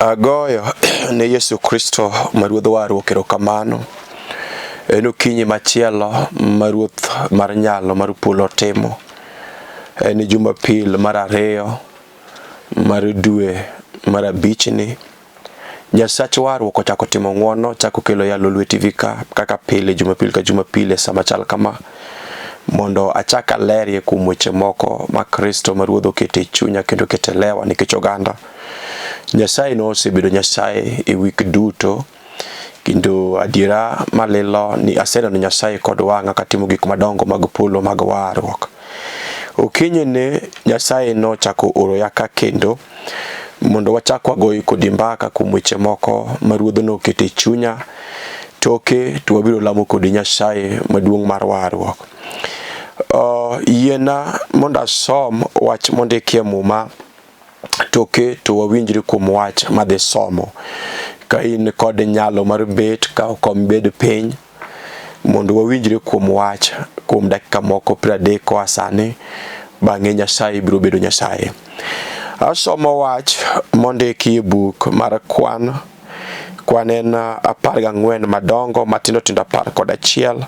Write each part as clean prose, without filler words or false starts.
Agoyo ne Yesu Kristo maruodh waru erokamano. En okinyi machielo maruoth mar nyalo mar polo timo. En Jumapil mar ariyo mar dwe mar abichni. Nyasach warruok ochako timo ng'wono, chako kelo ya Lolwe Tv kaka pile Jumapil ka Jumapil e sama chal kama, mondo achaka lerie kuom weche moko ma Kristo maruodh okete chunya kendo kete lewa nikech oganda. Nyasaye no osebedo Nyasaye e wik duto, kendo adiera malilo ni aseneno Nyasaye kod wang'a katimo gik madongo mag polo mag warruok. Okinyi ne Nyasaye no chako oro yaka kendo mondo wachak wagoyo kodi mbaka kuom weche moko maruodh no okete chunya, toke to wabiro lamo kodi Nyasaye maduong' mar warruok. Yiena mondo asom wach mondikie muma, toke to wawinjre kuom wach madhi somo. Ka in kod nyalo mar bet ka okom bed piny mondo wawinjre kuom wach kuom dakika moko 30 koa sani, bang'e Nyasaye biro bedo Nyasaye. Asomo wach mondiki e buk mar kwan en 14 madongo, matindo tindo 11,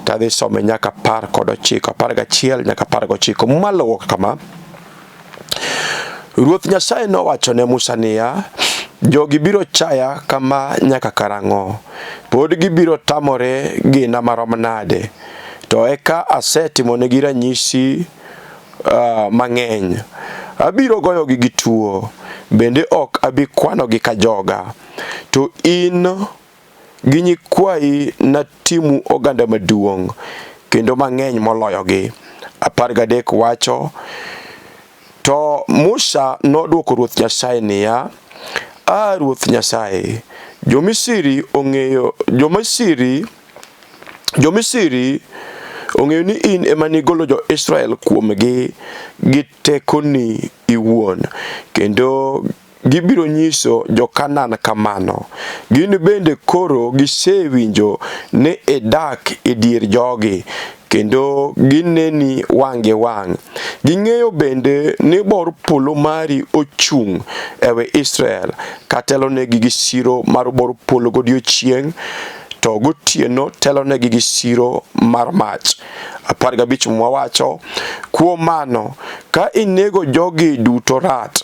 tadhi some nyaka 19, 11 nyaka 19. Maluwo kama: Ruoth Nyasaye nowacho ne Musa niya, jogi biro chaya kama nyaka karang'o? Pod gibiro tamore gina marom nade? To eka asetimonegi ranyisi mang'eny. Abiro goyogi gi tuo, bende ok abi kwanogi ka joga. To in gi nyikwayi natimu oganda maduong', kendo mang'eny moloyogi. 13 wacho: To Musa nodwoko Ruoth Nyasaye niya, Ruoth Nyasaye, Jo-Misri ong'eyo ni in ema nigolo jo-Israel kuomgi gi tekoni iwuon, kendo gibiro nyiso jo-Kanaan kamano. Gin bende koro gisewinjo ni idak e dier jogi, kendo gineni wang' gi wang'. Ging'eyo bende ni bor polo mari ochung' ewe Israel, katelonegi gi siro mar bor polo godiochieng', to gotieno telonegi gi siro mar mach. 15 mwawacho: Kuom mano, ka inego jogi duto rat,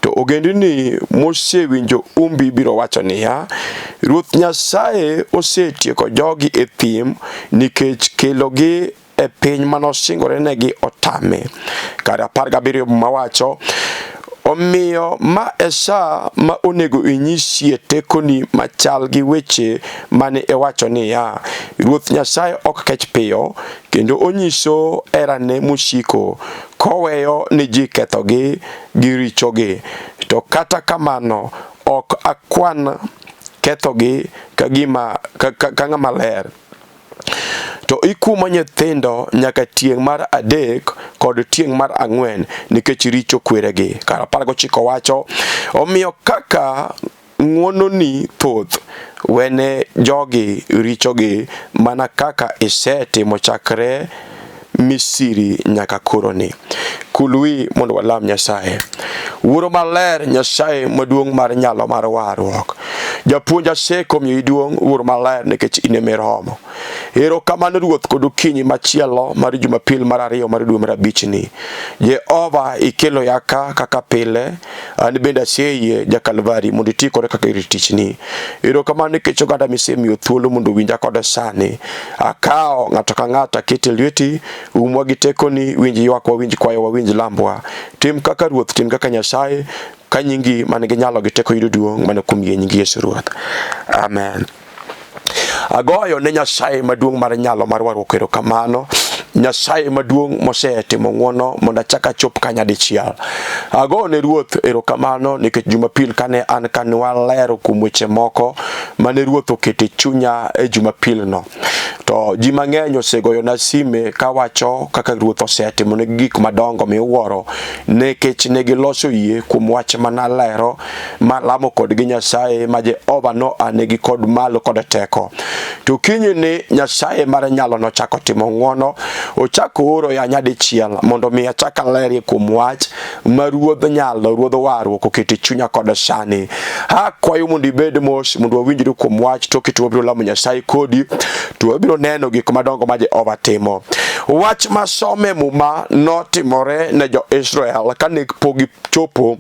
to ogendini mosewinjo umbi biro wacho niya, Ruoth Nyasaye osetieko jogi e thim nikech kelogi e piny manosingore negi otame. Kar 17 mawacho: Omiyo ma esa ma onego inyisie tekoni machal gi weche mane iwacho niya, Ruoth Nyasaye ok kech piyo, kendo onyiso erane mosiko, koweyo ni ji kethogi gi richogi. To kata kamano ok akwan kethogi ka ng'ama ler. To ikumo nyithindo nyaka tieng' mar 3 kod tieng' mar 4 nikech richo kweregi. Kar 19 wacho: Omiyo kaka ng'wononi thoth, wene jogi richogi mana kaka isetimo chakre Misri nyaka koroni. Kulwi mondo walam Nyasaye. Wuoro maler, Nyasaye maduong' mar nyalo mar warruok, japuonj aseko miyi duong', Wuoro maler, nikech in ema iromo. Erokamano Ruoth kod okinyi machielo mar Jumapil mar ariyo mar dwe mar abichni. Jehova ikelo yaka kaka pile, an bende aseyie ja-Kalvari mondo iti kode kaka ir tichni. Erokamano nikech oganda misemiyo thuolo mondo winja kode sani. Akawo ng'ato ka ng'ato akete lweti, umwa gi tekoni, winj ywakwa, winj kwayowa, winj lambwa. Tim kaka Ruoth, tim kaka Nyasaye, ka nyingi manigi nyalo gi teko yudo duong' mana kuom yie nyingi Yesu Ruoth. Amen. Agoyo ne Nyasaye maduong' mar nyalo mar warruok erokamano, Nyasaye maduong' mosetimo ng'wono mondo achaka chop kanya dichiel. Agoyo ne Ruoth erokamano nikech Jumapil kane walero kuom weche moko mane Ruoth okete chunya e Jumapil no. to ji mang'eny osegoyo na sime kawacho kaka ruoth osetimo ne gik madongo miwuoro nikech ne giloso yie kuom wach manalero malamo kod gi Nyasaye ma Jehova no anegi kod malo kod teko. To kinyi ni Nyasaye mar nyalo no chako timo ng'wono, ochako oro ya nyadichiel mondo mi achaka lerie kuom wach ma ruodh nyalo, ruodh warruok okete chunya kod sani. Akwayo mondo ibed mos mondo wawinjre kuom wach to kitu wabiro lamo Nyasaye kodi to wabiro neno gik madongo ma Jehova timo. Wach masome muma notimore ne jo Israel kane pogi chopo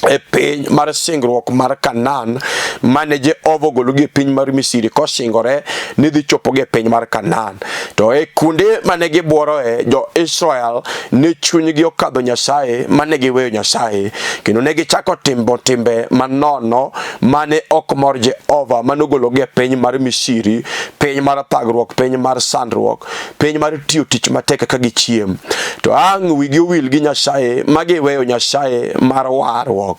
e piny mar singruok mar Kanan mane Jehova ogologi e piny mar Misri kosingore ni dhi chopogi e piny mar Kanan. To e kunde mane gibuoroe jo Israel ne chunygi okadho Nyasaye mane giweyo Nyasaye kendo ne gichako timo timbe manono mane ok mor Jehova mane ogologi e piny mar Misri, piny mar thagruok, piny mar sandruok, piny mar tiyo tich matek ka gichiem. To ang' wigi owil gi Nyasaye ma giweyo Nyasaye mar warruok.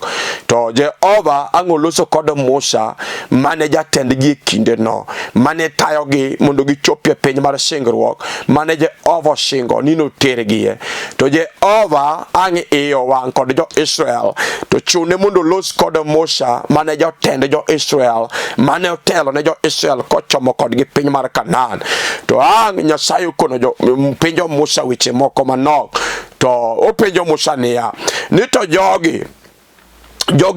To Jehova ang' oloso kod Musa mane jatendgi e kinde no mane tayogi mondo gichopie piny mar singruok mane Jehova osingo ni notergie. To Jehova ang' iyo wang' kod jo Israel to chune mondo los kod Musa mane jotend jo Israel mane otelo ne jo Israel kochomo kodgi piny mar Kanan. To ang' Nyasaye okono penjo Musa weche moko manok. To openjo Musa niya ni to jogi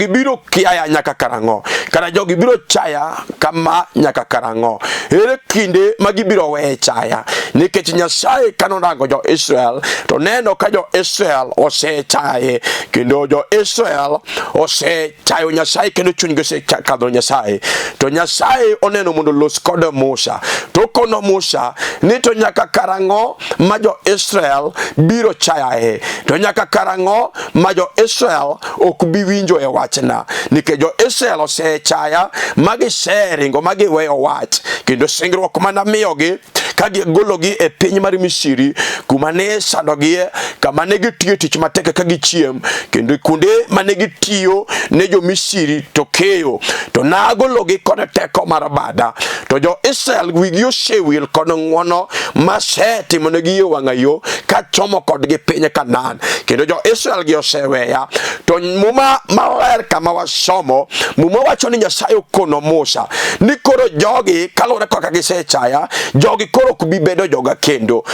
biro kiaya nyaka karang'o, kara jogi biro chaya kama nyaka karang'o, ere kinde magibiro weye chaya. Nikech Nyasaye kanorango jo Israel to neno ka jo Israel osechaye kendo jo Israel osechayo Nyasaye kendo chunygi osekadho Nyasaye. To Nyasaye oneno mondo los kod Musa to kono Musa ni to nyaka karang'o ma jo Israel biro chayae, to nyaka karang'o ma jo Israel ok bi winjo e wachna. Nikech jo Israel osechaya magiseringo magiweyo wach kendo singruok mana miyogi ka gigologi e piny mar Misri kuma ne sandogie, kama ne gitiyo tich matek ka gichiem kendo kunde mane gitiyo ne jo Misri to keyo to nagologi kod teko mar bada. To jo Israel wigi osewil kod ng'wono masetimonegi yo wang'ayo ka chomo kodgi piny Kanan kendo jo Israel gi oseweya. To muma maler kama wasomo, muma wacho ni Nyasaye okono Musa ni koro jogi kalore kaka gisechaya, jogi koro kubi bedo joga kendo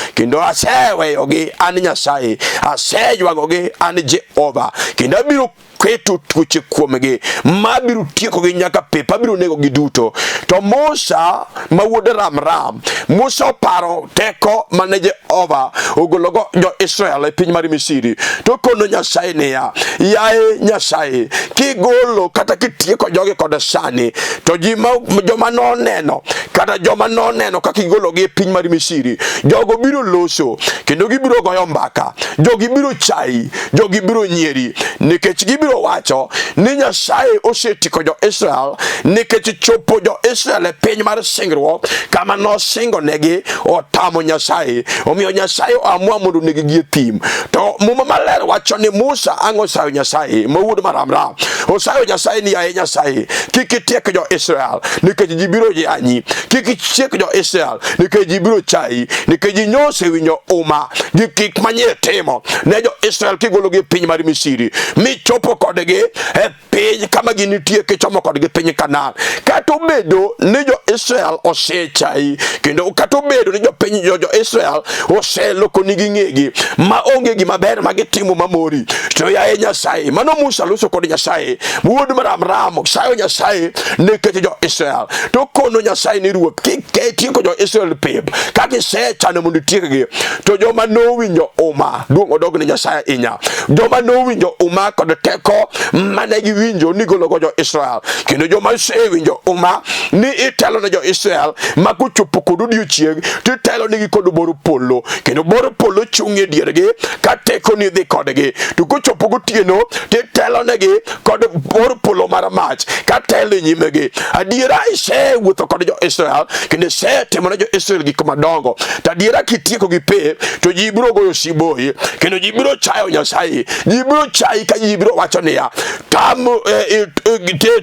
aseweyogi an Nyasaye, asejwagogi an Jehova kendo abiro keto tuoche kuomgi mabiro tieko gi nyaka pepa biro nego gi duto. To Musa ma wuod Ramram, Musa oparo teko mane Jehova ogologo jo Israel e piny mar Misri to kono Nyasaye niya, yaye Nyasaye kigolo kata kitieko jogi kod sani to joma noneno kata joma noneno kaka igologi e piny mar Misri, jogo biro loso kendo gibiro goyo mbaka, jogi biro chayi, jogi biro nyieri nikech gibiro wacho ni Nyasaye osetiko jo Israel nikech chopo jo Israel e piny mar singruok kama nosingo negi otamo Nyasaye, omiyo Nyasaye oamua mondo negigi e thim. To muma maler wacho ni Musa ang' osayo Nyasaye ma wuod Ramram, osayo Nyasaye ni yaye Nyasaye kik itiek jo Israel nikech ji biro yanyi, kik itiek jo Israel nikech ji biro chayi, nikech ji nosewinjo uma gi gik manyie timo ne jo Israel kigologi e piny mar Misri michopo kodgi e piny kama ginitie kichomo kodgi piny Kanan. Kata obedo ni jo Israel osechayi kendo kata obedo ni jo Israel oseloko nigi ng'egi ma onge gima ber magitimo mamori, to yaye Nyasaye mano Musa loso kod Nyasaye wuod Ramram sayo Nyasaye nikech jo Israel to kono Nyasaye ni ruoth kitieko jo Israel pep ka gisechano mondo itiekgi. To joma nowinjo uma duong' odog ni Nyasaye inya, joma nowinjo uma kod teko mane giwinjo ni gologo jo Israel kendo joma sewinjo uma ni itelo ne jo Israel ma kuchopo kod odiochieng' titelo nigi kod bor polo kendo bor polo chung' e diergi ka teko ni dhi kodgi, to kuchopo gotieno titelo negi kod bor polo mar mach ka telo nyimegi. Adiera isewuotho kod jo Israel kendo isetimo ne jo Israel gik madongo, to adiera kitieko gi pe to ji biro goyo siboi kendo ji biro chayo Nyasaye, ji biro chayi ka ji biro wacho niya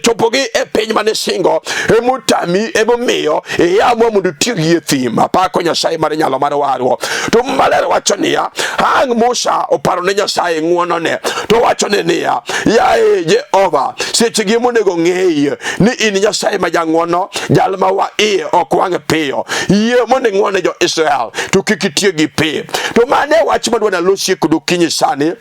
chopogi e piny mane singo emutami ebo miyo ya mo mundu tigi thim apako Nyasaye mar nyalo mar warwo to malero wacho niya hang Musa oparo ne Nyasaye nguono ne to wacho ne niya yae Jehova seche gi monego ng'eye ni in Nyasaye ma jang'wono jal ma wa iye ok wang' piyo yie mondo ng'wone jo Israel to kik itie gi pi to mane wach madwana losie kudu kinyi sani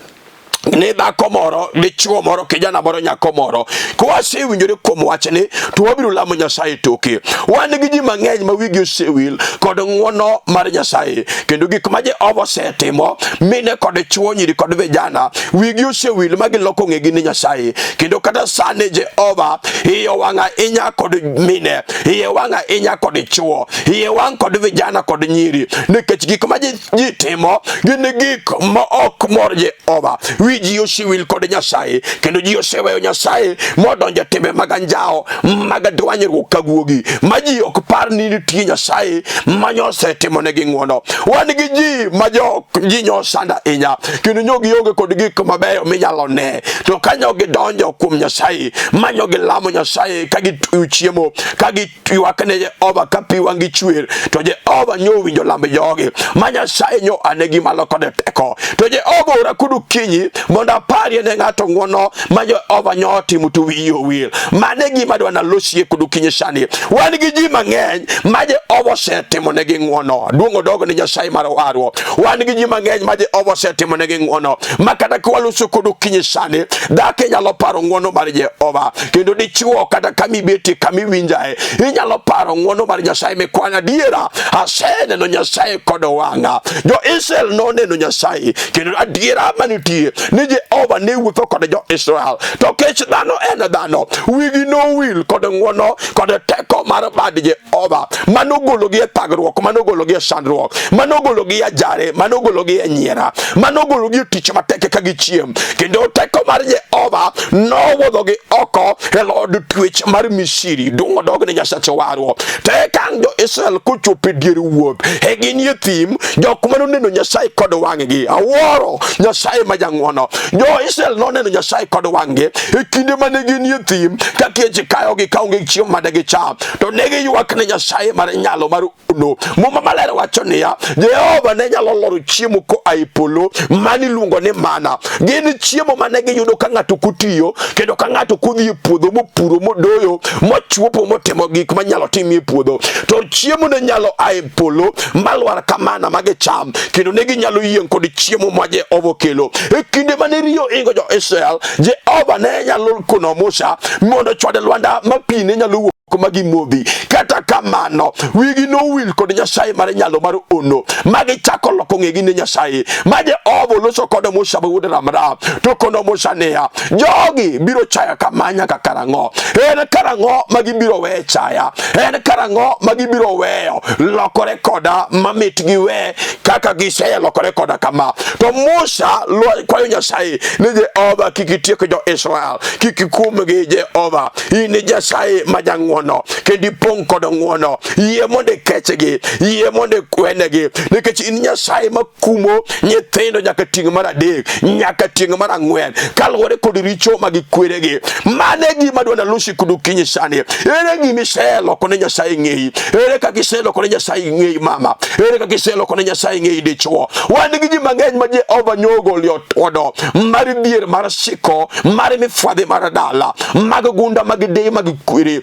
ne dhako moro dichuo moro kijana moro nyako moro kwase winjore kuom wachni to wabiro lamo Nyasaye toke wan gi ji mang'eny ma wigi osewil kod ng'wono mar Nyasaye kendo gik ma Jehova osetimo mine kod chuo nyiri kod vijana wigi osewil ma giloko ng'egi ni Nyasaye kendo kata sane Jehova iye wang'a inya kod mine iye wang'a inya kod chuo iye wang' kod vijana kod nyiri nikech gik ma ji timo gin gik ma ok mor Jehova ji osewil kod Nyasaye kendo ji oseweyo Nyasaye modonjo timbe maganjao magadwanyruok kaguogi ma ji ok par ni nitie Nyasaye manyose timo negi ng'wono wan gi ji ma ji nyosanda inya kendo nyogi onge kod gik mabeyo minyalo ne to kanyo gidonjo kuom Nyasaye manyo gilamo Nyasaye ka gitweyo chiemo ka gitywak ne Jehova ka pi wang' gichwer to Jehova nyo winjo lambe jogi ma Nyasaye nyo anegi malo kod teko to Jehova ora kudu kinyi mondo apari ne ng'ato ng'wono ma Jehova nyo timo to wiyi owil mane gima dwana losie kudu kinyi sani wan gi ji mang'eny ma Jehova osetimo negi ng'wono duong' odogo ni Nyasaye mar warwo wan gi ji mang'eny ma Jehova osetimo negi ng'wono ma kata kwaloso kudu kinyi sani dhake nyalo paro ng'wono mar Jehova kendo dichuo kata kamibeti kamiwinjae inyalo paro ng'wono mar Nyasaye mikwana diera aseneno Nyasaye kod wang'a jo Israel noneno Nyasaye kendo adiera manitie ni Jehova ne wuotho kod jo Israel to kech dhano en dhano wigi no wil kod ng'wono kod teko mar bad Jehova manogologi e thagruok manogologi e sandruok manogologi e ajare manogologi e nyiera manogologi e tich matek ka gichiem kendo teko mar Jehova nowuodhogi oko e lod twech mar Misiri dungo dog ne Nyasache warwo te kan jo Israel kochope dier wuoth e ginie thim jok manoneno Nyasaye kod wang'gi aworo Nyasaye ma jang'wono jo Israel noneno Nyasaye kod wang'gi e kinde mane ginie thim ka kech kayogi kaonge chiemo madegi cham to negi ywak ne Nyasaye mar nyalo mar uno muma maler wacho niya Jehova ne nyalo loro chiemo ko ai polo mani luongo ni mana gin chiemo mane giyudo ka ng'ato kutiyo kendo ka ng'ato kudhi e puodho mopuro modoyo mochuopo motimo gik manyalo timi e puodho to chiemo ne nyalo ai polo malwar kamana magicham kendo ne ginyalo yieng kod chiemo ma Jehova okelo e kinde mane riyo ingo jo Israel Jehova ne nyalo kono Musa mondo chwade lwanda ma pi ne nyalo magi modhi kata kamano wigi no wil kod Nyasaye mar nyalo mar ono magi chako loko ng'egi ne Nyasaye ma Jehova loso kod Musa wuod Ramram to kono Musa niya jogi biro chaya kamanya ka karang'o en karang'o magi biro we chaya en karang'o magi biro weyo lokore koda mamit gi we kaka giseye lokore koda kama to Musa kwayo Nyasaye ni Jehova kikitieko jo Israel kikikumgi Jehova ini Nyasaye majang'wono kendi pong kod ng'wono yie monde kechegi yie monde kwenegi nikech in Nyasaye makumo nyithindo nyaka ting' mar adek nyaka ting' mar ang'wen kaluwore kod richo magikweregi mane gima dwana losi kudu kinyi sani ere gima iseloko ne Nyasaye ng'eyi ere kaka iseloko ne Nyasaye ng'eyi mama ere kaka iseloko ne Nyasaye ng'eyi dichuo wan gi ji mang'eny ma Jehova nyogol yotodo mar dhier mar siko mar mifwadhi mar dala mag gunda mag dei mag kwere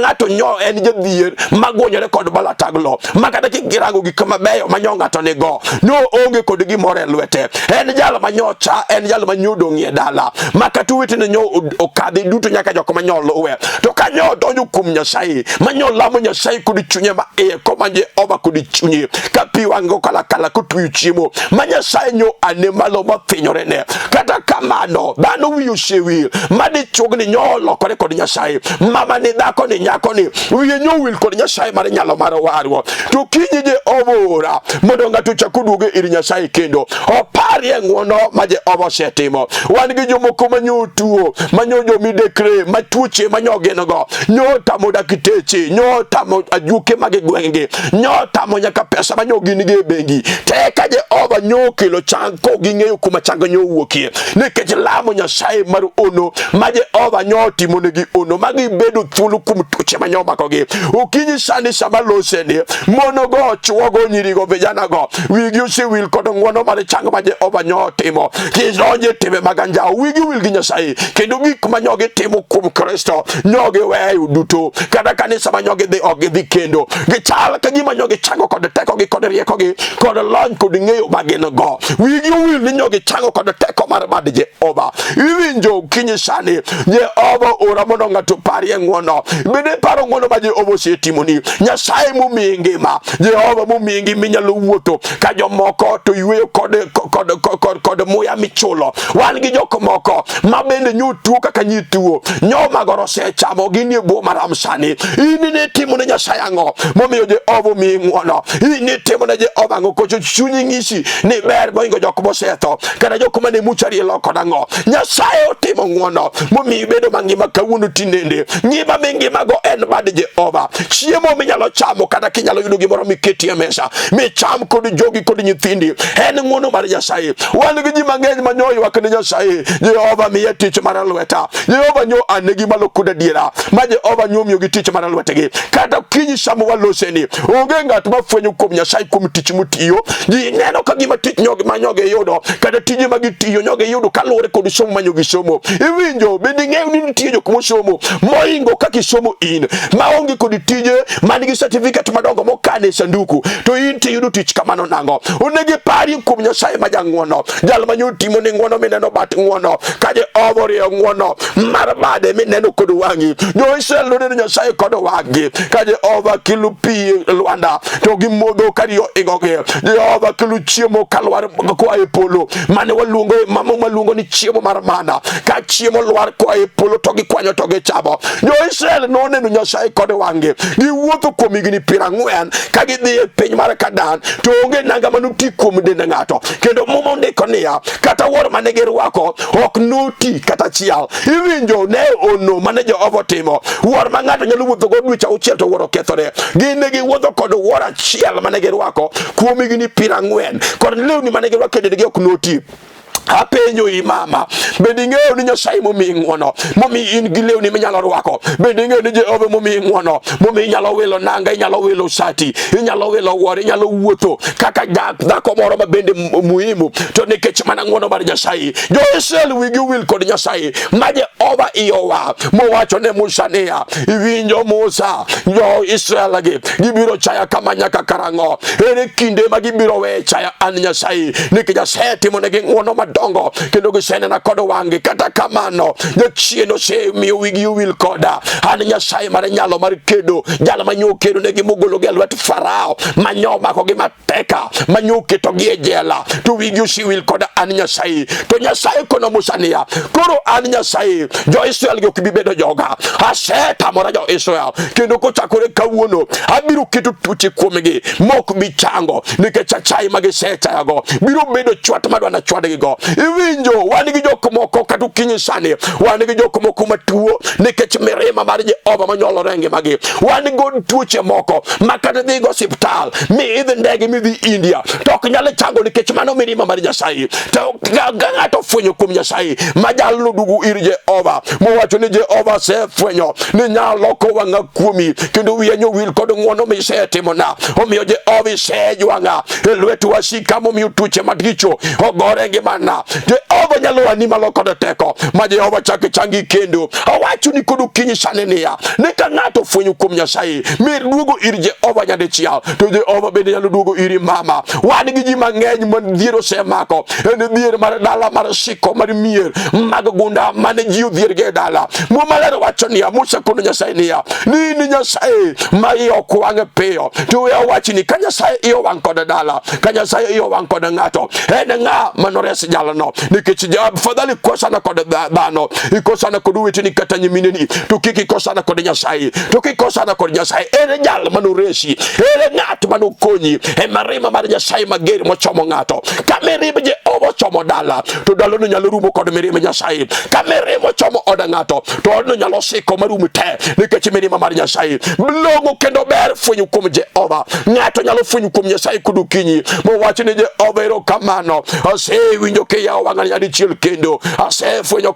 ng'ato nyo en jadhier magonyore kod balataglo makata kirango gik mabeyo manyo ng'ato nigo no onge kod gimoro e lwete en jalo manyocha en jalo manyodo ng'ie dala makata wetene nyo okadhi duto nyaka jok manyo luwe to kanyo donjo kuom Nyasaye manyo lamo Nyasaye kod chunye ma e koma Jehova kod chunye ka pi wango kala kotweyo chiemo ma Nyasaye nyo ane malo mafinyore ne kata kamano dhano wiyo osewil madichuogni nyo lokore kod Nyasaye mama ni dhako ni nyako ni wiye nyo wil kod Nyasaye mar nyalo mar warwo to kinyi Jehova ora mondo ng'ato chak oduoge ir Nyasaye kendo oparie ng'wono ma Jehova osetimo wan gi jomoko manyo tuo manyo jomidekre matuoche manyo geno nyo tamo dakiteche nyo tamo ajuke mag gwenge nyo tamo nyaka pesa manyo gin gi bengi te ka Jehova nyo kelo chang ko ging'eyo kuma chang nyo wuokie nikech lamo Nyasaye mar ono ma Jehova nyo timo negi ono magi bedo thuolo kuom tuche manyoba kogi ukinyi sani sama loseni mono go chuogo nyirigo vijana go wigi usiwil kodo ngwono mare chango maje oba nyotimo kizoje time maganja wigi wil ginyasai kendo gik manyoge timo kum Kristo nyoge weyu duto kada kanisa manyoge de ogi kendo gichal ka gima nyoge chango kod teko gi kod rieko gi kod lony kod ng'eyo mageno go wigi wil ni nyoge chango kod teko mar bad Jehova iwinjo kinyi sani Jehova ora mondo ng'ato parie ng'wono bende paro ng'wono ma Jehova osetimoni Nyasaye momiyi ngima Jehova momiyi minyalo wuotho ka jomoko to yweyo kod muya michulo wan gi jok moko ma bende nyutuo kaka nyituo nyoma goro sechamo ginie buo maram sani ini ne timo ne Nyasaye ang'o momiyo Jehova omiyi ng'wono ini timo ne Jehova ang'o kocho chunyi ng'isi ni ber moingo jok mosetho kada jok mane muchari loko nang'o Nyasaye otimo ng'wono momiyi bedo mangima kawuono tinende ngima mingima go en bad Jehova chiemo minyalo chamo kada kinyalo yudo gimoro miketi e mesa micham kod jogi kod nyithindi en ng'wono mar Nyasaye wan gi ji mang'eny manyoyo wakne Nyasaye Jehova miye tich mar lweta Jehova nyo anegi malo kuda diera ma Jehova nyo miyo gi tich mar lwetegi kata kinyi samo waloseni onge ng'at mafwenyo kuom Nyasaye kuom tich mutiyo ji neno ka gima tich manyoge yudo kada tije magitiyo nyoge yudo kaluwore kod somo manyogi somo iwinjo bende ng'eyo ni nitie jok mosomo moingo kaka isomo in maonge kod tije manigi certificate madongo mokane sanduku to in tiyudo tich kamano nang'o onege pari kuom Nyasaye ma jang'wono jal manyo timo ne ng'wono mineno bat ng'wono ka Jehova oriyo ng'wono mar bade mineno kod wang'i Jo-Israel noneno Nyasaye kod wang'i ka Jehova kelo pi lwanda to gimodho kariyo ingogi Jehova kelo chiemo kalwar koa e polo mane waluongo ni chiemo mar mana ka chiemo lwar koa e polo to gikwanyo to gichamo Jo-Israel noneno Nyasaye kod wang'i giwuotho kuom higni 40 ka gidhi e piny mar Kanaan to onge nanga manuti kuom dende ng'ato kendo Muma ndiko niya kata wuor mane girwako ok noti kata chiel iwinjo ne ono mane Jehova timo wuor ma ng'ato nyalo wuotho go dweche 6 to wuor okethore gin ne giwuotho kod wuor achiel mane girwako kuom higni 40 kod lewni mane girwako dendgi ok noti apenjo imama bende ng'eyo ni Nyasaye momiyi ng'wono momiyi in gi lewni minyalo rwako bende ng'eyo ni Jehova momiyi ng'wono momiyi inyalo wilo nanga inyalo wilo sati inyalo wilo wuor inyalo wuotho kaka dhako moro ma bende muhimu to nikech mana ng'wono mar Nyasaye Jo-Israel wigi wil kod Nyasaye ma Jehova iyowa mowacho ne Musa niya iwinjo Musa Jo-Israel gi gibiro chaya kama nyaka karang'o ere kinde ma gibiro we chaya an Nyasaye nikech asetimo negi ng'wono dongo kendo gisenena kod wang'i kata kamano jachieno se miyo wigi wil koda an Nyasaye mar nyalo mar kedo jal manyo kedo negi mogolo gi lwet Farao manyo mako gi mateka manyo keto gi e jela to wigi usiwil koda an Nyasaye to Nyasaye kono Musa niya koro an Nyasaye Jo-Israel gi ok bi bedo joga asetamora Jo-Israel kendo kochakore kawuono abiro keto tuoche kuomgi mok bi chango nikech achai magisechayago biro bedo chwat madwana chwadgi go iwinjo wan gi jok moko kata kinyi sani wan gi jok moko matuo nikech mirima mar Jehova manyolo rengi magi wan gi tuoche moko makata dhi go hospital mi idhi ndege mi dhi India to ok nyalo chango nikech mano mirima mar Nyasaye to ng'ato fwenyo kuom Nyasaye majalo dugu ir Jehova mowacho ni Jehova se fwenyo ni nyalo ko wang'a kuomi kendo wiyenyo wil kod ng'wono misetimona omiyo Jehova isejwang'a e lwetu wasika momiyo tuoche maticho ogore ngimana Jehova nyalo wani malo kod teko ma Jehova chake changi kendo awacho ni kod kinyi sani niya ni ka ng'ato fwenyo kuom Nyasaye mi duogo ir Jehova nyadichiel to Jehova bende nyalo duogo iri mama wan gi ji mang'eny dhier osemako en dhier mar dala mar siko mar mier mag gunda mane ji odhier ge dala Muma ler wacho niya Musa kono Nyasaye niya ni Nyasaye ma iyo kwang'e piyo to we awachi ni ka Nyasaye iyo wang' kod dala ka Nyasaye iyo wang' kod ng'ato en ng'a manores jalno nikech fadhali kosana kod dhano ikosana kod weteni kata nyimineni to kik ikosana kod Nyasaye to kikosana kod Nyasaye en jal manoresi en ng'at manokonyi e marima mar Nyasaye mager mochomo ng'ato ka mirima Jehova chomo dala to dalo no nyalo rumo kod mirima Nyasaye ka mirima chomo od ng'ato to odno nyalo siko marum te nikech mirima mar Nyasaye blongo kendo ber fwenyo kuom Jehova ng'ato nyalo fwenyo kuom Nyasaye kudu kinyi mowacho ni Jehova ero kamano ase winjo ya wang'ani adichiel kendo asefwenyo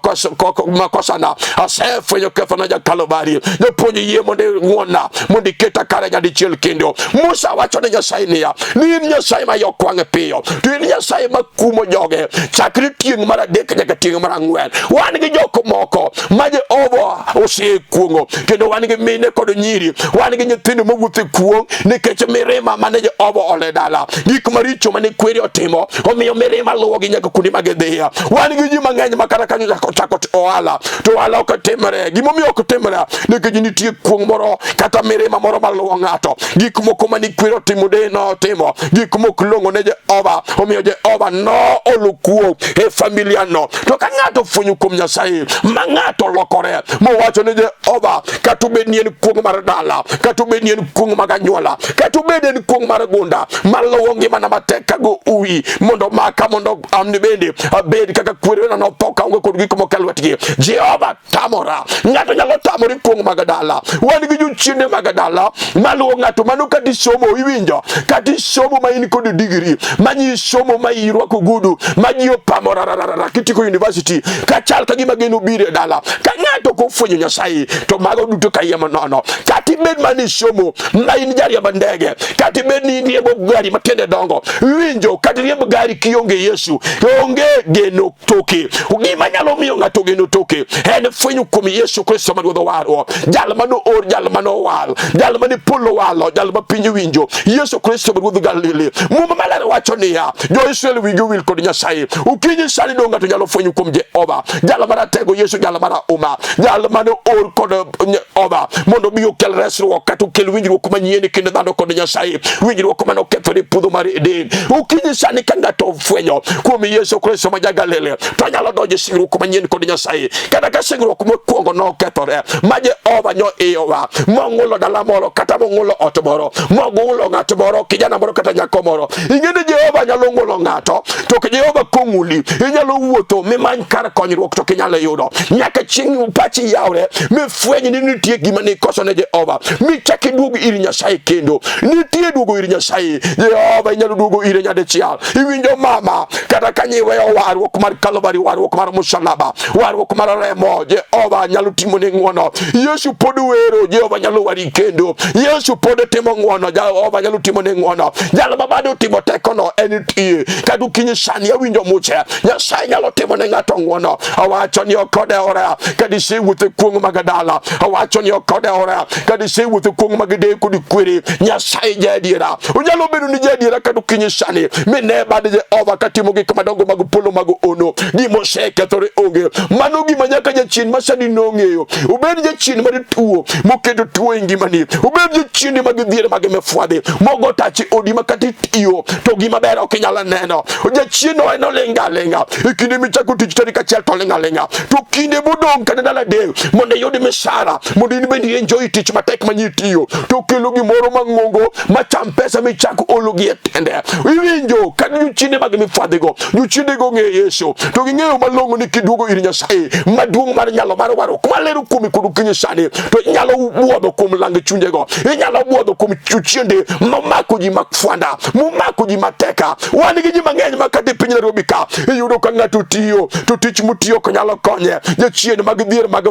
makosana asefwenyo kethona Kalvari japuonj yie mondo ng'wona mondo iketa kare nyadichiel kendo. Musa wacho ne Nyasaye niya ni in Nyasaye ma yok wang'e piyo to in Nyasaye ma kumo joge chakre tieng' mar adek nyaka tieng' mar ang'wen. Wan gi jok moko ma Jehova osekuongo kendo wan gi mine kod nyiri wan gi nyithindo mawuotho kuong nikech mirima mane Jehova ole dala gik maricho mane kweri otimo omiyo mirima luwogi nyaka kundi magidhiya. Wan gi ji mang'eny makata kanyo chako ohala to ohala ok timre. Gimomiyo ok timre nikech nitie kuong moro kata mirima moro maluwo ng'ato. Gik moko mane kweri otimo de no timo gik moko longo ne Jehova omiyo Jehova no olo kuong e familia no. To ka ng'ato fwenyo kuom Nyasaye ma ng'ato lokore mowacho ne Jehova kata obed ni en kuong mar dala kata obed ni en kuong mag anyuola kata obed en kuong mar gunda maluwo ngimana matek kago uwi mondo maka mondo amni bende abed kaka kwerena no tho kaonge kod gik moko e lwetgi. Jehova tamora. Ng'ato nyalo tamore kuong mag dala. Wan gi jochiende mag dala maluwo ng'ato mano kati somo iwinjo kati somo ma in kod digri manyi somo ma irwako gudu ma ji opamo rararara kitiko university ka chal ka gima geno bire dala ka ng'ato ko fwenyo Nyasaye to mago duto ka yema nono. Kati bed mani somo ma in jariemb ndege kati bed ni riembo gari makende dongo winjo kati riembo gari kionge Yesu onge geno toke. Gima nyalo miyo ng'ato geno toke en fwenyo kuom Yesu Kristo ma Ruodhwa warwa jal mano or jal mano wal jal mane polo walo jal ma piny winjo Yesu Kristo ma Ruodh Galili. Muma maler wacho niya jo Israel winjo wil kod Nyasaye ukinyi sani do ng'ato nyalo fwenyo kuom Jehova jal maratego Yesu jal mara uma jal mane or kod Jehova mondo mi okel resruok kata okel winjruok manyien e kind dhano kod Nyasaye winjruok mane okethore e puodho mar Eden. Ukinyi sani ka ng'ato fwenyo kuom Yesu Kristo ma Jagalili to nyalo donjo e singruok manyien kod Nyasaye kata ka singruok mokwongo no okethore ma Jehova nyo iyowa mong'ulo dala moro kata mong'ulo ot moro mog'ulo ng'at moro kijana moro kata nyako moro. Ing'eni Jehova nyalo ng'ulo ng'ato to ke Jehova kong'uli inyalo wuotho mimany kar konyruok to kinyalo yudo nyaka chieng' pachi yawre mifweny ni nitie gima nikoso ne Jehova michak iduog ir Nyasaye kendo nitie duogo ir Nyasaye. Jehova inyalo duogo ire nyadichiel. Iwinjo mama kata kanyiweyo warruok mar Kalvari warruok mar musalaba warruok mar remo Jehova nyalo timo ne ng'wono. Yesu pod wero Jehova nyalo wari kendo. Yesu pod timo ng'wono Jehova nyalo timo ne ng'wono. Jal ma bado timo tekono en tie kata ukinyi sani awinjo muche Nyasaye nyalo timo ne ng'ato ng'wono. Awacho ni okode ora kadi isewuotho kuong mag dala awacho ni okode ora kadi isewuotho kuong mag dek kod kwere Nyasaye jadiera. Unyalo bedo ni jadiera kata ukinyi sani mine bad Jehova katimo gik madongo mag polo mag ono gima osekethore onge mano gima nyaka jachien masani nong'eyo. Ubed jachien mar tuo moketo tuo e ngimani ubed jachien mag dhier mag mefwadhi mogo tachi odi makati iyo to gima ber ok nyalo neno. Jachien no eno lenga lenga ikinde michako tich tarik achiel to lenga lenga to kinde modong kata dala dek mondo yudi misara mondo in bende enjoy tich matek manyitiyo to kelo gimoro mang'ongo macham pesa michako ologi e tende. Iwinjo kata jochiende mag mifwadhigo jochiende go ng'e Yesu to ging'eyo malong'o ni kiduogo ir Nyasaye maduong' mar nyalo mar warruok malero kuomi kod ukinyi sani to inyalo buodho kuom lang chunjego inyalo buodho kuom chiende mamako ji makfwanda momako ji mateka. Wan gi ji mang'eny makati piny Nairobi ka iyudo ka ng'ato tiyo to tich mutiyo ok nyalo konye jachien mag dhier mag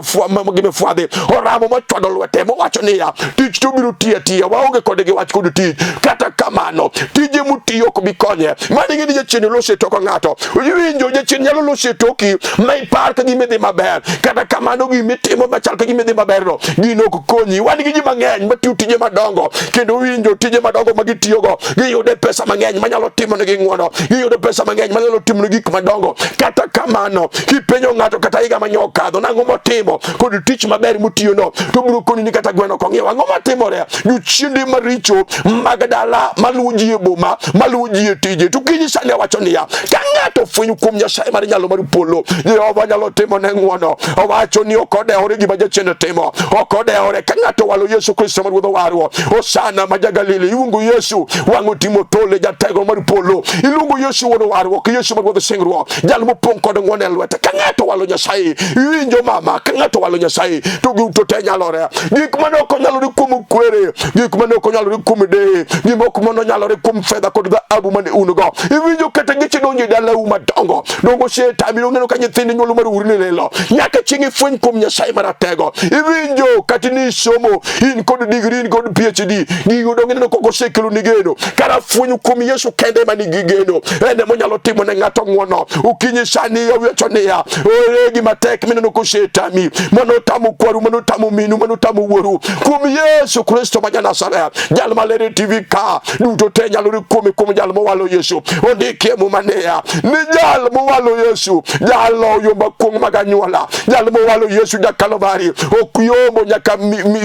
mifwadhi oramo mochwado lwete mowacho niya tich to biro tiyo atiya waonge kode gi wach kod tich kata kamano tije mutiyo ok bi konye. Mani ng'eni jachien lose toko ng'ato iwinjo jachien nyalo lose toki ma ipar ka gima dhi maber kata kamano gimitimo machal ka gima dhi maber no gino ok konyi. Wan gi ji mang'eny matiyo tije madongo kendo winjo tije madongo magitiyogo giyude pesa mang'eny manyalo timo ne ng'wono giyude pesa mang'eny manyalo timo ne gik madongo. Kata kamano kipenjo ng'ato kata higa manyo kadho nang'o motimo kod tich maber mutiyo no to biro koni ni kata gweno kong'iewo ang'o matimore. Jochiende maricho mag dala maluwo ji e boma maluwo ji e tije to kinyi sani awacho niya ka ng'ato fwenyo kuom Nyasaye mar nyalo mar polo Jehova nyalo timo ne ng'wono. Awacho ni ok odewore gima jachien timo ok odewore ka ng'ato walo Yesu Kristo ma Ruodhwa warwa osana ma Jagalili iluongo Yesu wang'o timo tole jatego mar polo iluongo Yesu wuod warruok Yesu ma Ruodh singruok jal mopong' kod ng'wono e lwete. Ka ng'ato walo Nyasaye iwinjo mama ka ng'ato walo Nyasaye to giuto te nyalore. Gik mane ok onyalore kuom kwere gik mane ok onyalore kuom deye gik mondo nyalore kuom fedha kod dhahabu mane un go. Iwinjo kata geche donjo dalau madongo. Dongo setami ng'eno ka nyithinde nyuolo mar urne lelo. Nyaka chieng' ifweny kuom Nyasaye maratego. Iwinjo kata ni somo in kod degree in kod PhD. Gigo ng'eno koko sekelo ni geno. Kara fwenyo kuom Yesu kende mani gigeno. Ene monyalo timo ne ng'ato ng'wono. Ukinyi sani owecho niya. Ore gima tek mineno ko setami. Mano tamu kwaru, mano tamu minu, mano tamu wuoru. Kuom Yesu Kristo ma Nazareth. Jal malere TV ka. Duto te nyalo kuom jal mowalo Yesu. Ondike mu maneya. Ni jal mowalo Yesu. Jalo yomba kuong maganyuola. Jal mowalo Yesu ja Kalvari. Okuyombo nyaka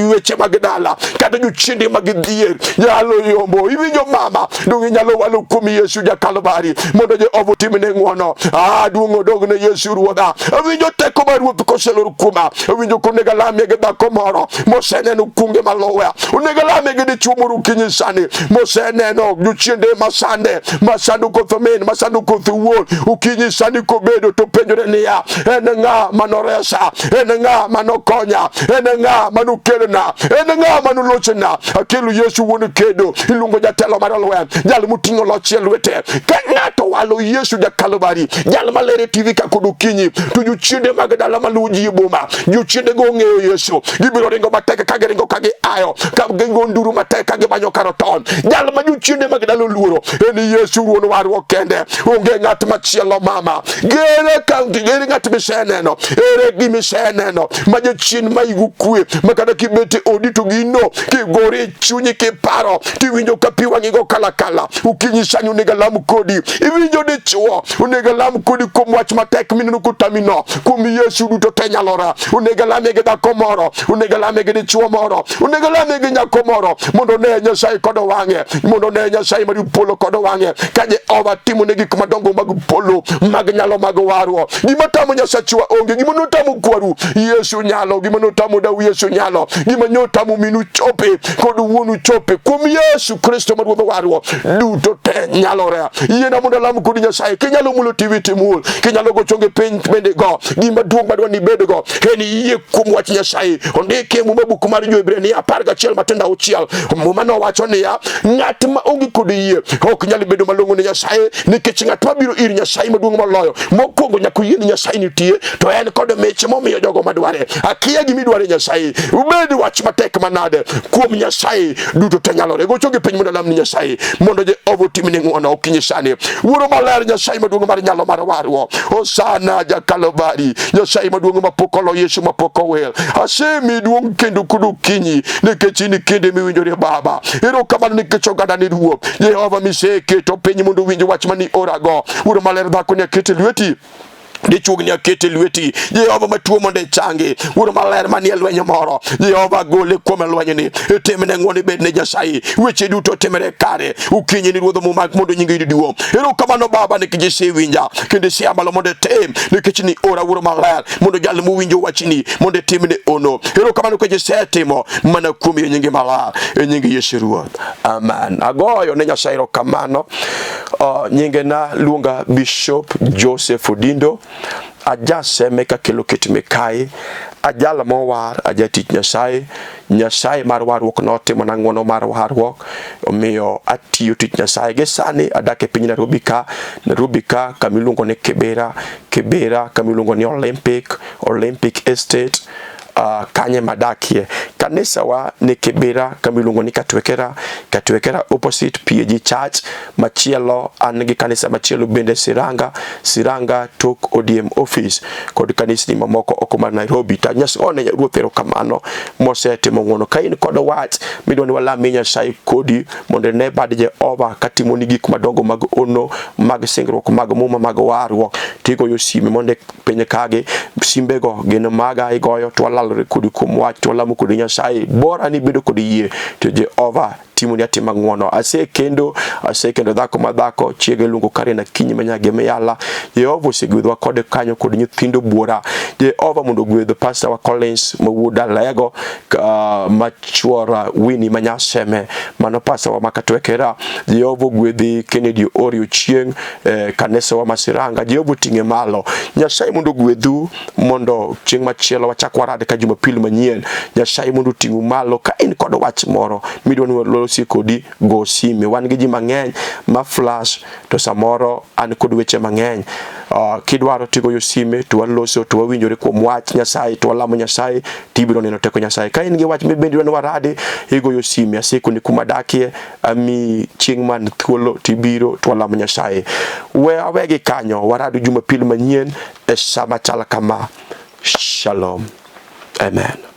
weche magdala. Kata juchinde magdhier. Jalo yombo. Iwinjo mama. Dungi nyalo walo kuom Yesu ja Kalvari. Mondo je ovo timine ng'wono. Dungo dogne Yesu ruodha. Iwinjo teko mar ruoth koselor kuoma. Iwinjo konega lame ge dhako moro. Moseneno kunge malowe. Onega lame ge dichuo moro kinyi sani. Moseneno juchinde masande. Masandu kothomen. Masandu kothuwol. Ukinyi sani kobedo to penjore niya. Ene ng'a manoresa. Ene ng'a manokonya. Ene ng'a manukelena. Ene ng'a manulochena. Akelu Yesu wuon kedo. Ilungo jatelo mar lweny. Jal muting'o loch e lwete. Ka ng'ato walo Yesu ja Kalvari. Jal malere TV ka kod okinyi. To juchinde mag dala maluwo ji e boma. Juchinde go ng'eyo Yesu. Gibiro ringo matek ka giringo ka giayo. Ka gigo nduru matek ka gimanyo karoton. Jal ma juchinde mag dala luoro. Eni Yesu wuon warruok kende. Onge ng'at machielo mama. Gere kaunti. Gere ng'at miseneno. Ere gimiseneno. Ma jachien ma igu kwe. Makata kibete odi to gino. Kigore chunyi kiparo. Tiwinjo ka pi wang'igo kala. Ukinyi sani onega lam kodi. Iwinjo dichuo. Onega lam kodi kuom wach matek mineno kutamino. Kuom Yesu duto te nyalora. Onega lame ge dhako moro. Onega lame ge dichuo moro. Onega lame ge nyako moro. Mondo ne Nyasaye kod wang'e. Mondo ne Nyasaye mar polo kod wang'e. Ka Jehova timo ne gik madongo mag polo. Mag nyalo mag warruok. Gima tamo Nyasachwa onge. Gima notamo kwaru. Yesu nyalo. Gima notamo dau Yesu nyalo. Gima notamo minu chope. Kod wuonu chope. Kuom Yesu Kristo ma ruodh warruok. Duto te nyalore. Yiena mondo lam kod Nyasaye. Kinyalo mulo TV timul. Kinyalo go chonge piny bende go. Gima duong' madwa ni bed go. En yie kuom wach Nyasaye. Ondike mu buku mar Jo-Ibrania 11 matenda 6. Muma nowacho niya, ng'at ma onge kod yie ok nyal bedo malong'o ne Nyasaye, nikech ng'at mabiro ir Nyasaye maduong' moloyo mokwongo nyaka yie ni Nyasaye nitie, to en kod meche momiyo jogo madware. Akia gimi dware Nyasaye. Ubed wach matek manade kuom Nyasaye duto te nyalore. Gocho gi piny mondo lam ni Nyasaye mondo Jehova otimne ng'wono okinyi sani. Wuoro maler Nyasaye maduong' mar nyalo mar warruok. Hosana ja Kalvari. Nyasaye maduong' mapok olo Yesu mapok owel. Asemi duong' kendo kod okinyi nikech in kende miwinjore Baba. Erokamano nikech oganda ni ruoth. Jehova miseketo piny mondo winj wach mani orago. Wuoro maler dhako ni akete lweti. Dichuogni akete lweti. Jehova matuo monde changi. Wuoro maler manie lweny moro. Jehova gole kuom lweny ni. Timne ng'wono bed ne Nyasaye. Weche duto timre kare. Ukinyi ni ruodho mumak mondo nyingi duong'. Erokamano Baba nikech isewinja. Kendo isiambalo mondo tim nikech ni ora wuoro maler mondo jal muwinjo wachni mondo timne ono. Erokamano nikech isetimo mana kuom nyingi maler. E nyingi Yesu Ruoth. Amen. Agoyo ne Nyasaye erokamano. Nyinge na luonga Bishop Joseph Odindo. Ajaseme ka kelo kitime kae. Ajala mowar ajatich Nyasaye. Nyasaye mar warruok notimo na ng'wono mar warruok. Omiyo atiyo tich Nyasaye gi sani adak e piny Nairobi ka kamiluongo ni Kibera kamiluongo ni Olympic Estate. Kanye madakie kanisa wa ni Kibera kamiluongo ni Katwekera opposite PAG Church. Machielo an gi kanisa machielo bende Siranga tok ODM office kod kanisa ni mamoko oko mar Nairobi. Ta Nyasaye ruoth erokamano mosetimo ng'wono. Ka in kod wach midwa ni walam Nyasaye kodi mondo ne bad Jehova katimo ni gik madongo mag ono mag singruok mag muma mag warruok, tigoyo sime mondo penye kage simbego gin maga igoyo to lalore kodi kuom wach to lamo kodi Nyasaye bora ni bedo kodi yie to Jehova timo ni atima ng'wono. Asekendo dhako madhako chiege luongo Karina Kinyi manyage meyala. Jehova osegwedhwa kod kanyo kod nyithindo buora. Jehova mondo gwedh Pastor wa Collins mawuoda lego machuora Winnie manyaseme mano Pastor wa Makatwekera. Jehova gwedhi Kennedy Orio chieng kanisa wa Masiranga. Jehova ting'e malo. Nyasaye mondo gwedhu mondo chieng machielo wachak warade ka Jumapil manyien. Nyasaye mondo ting'u malo ka in kod wach moro midwa ni walos kodi go sime. Wan gi ji mang'eny ma flash to samoro an kod weche mang'eny. Kidwaro tigoyo sime to waloso to wawinjore kuom wach Nyasaye to walamo Nyasaye tibiro neno teko Nyasaye. Ka in gi wach mibende warade igoyo sime asiko ni kuma dakie ami chieng' man thuolo tibiro to walamo Nyasaye. We awegi kanyo waradu Jumapil manyien e sama chala kama. Shalom. Amen.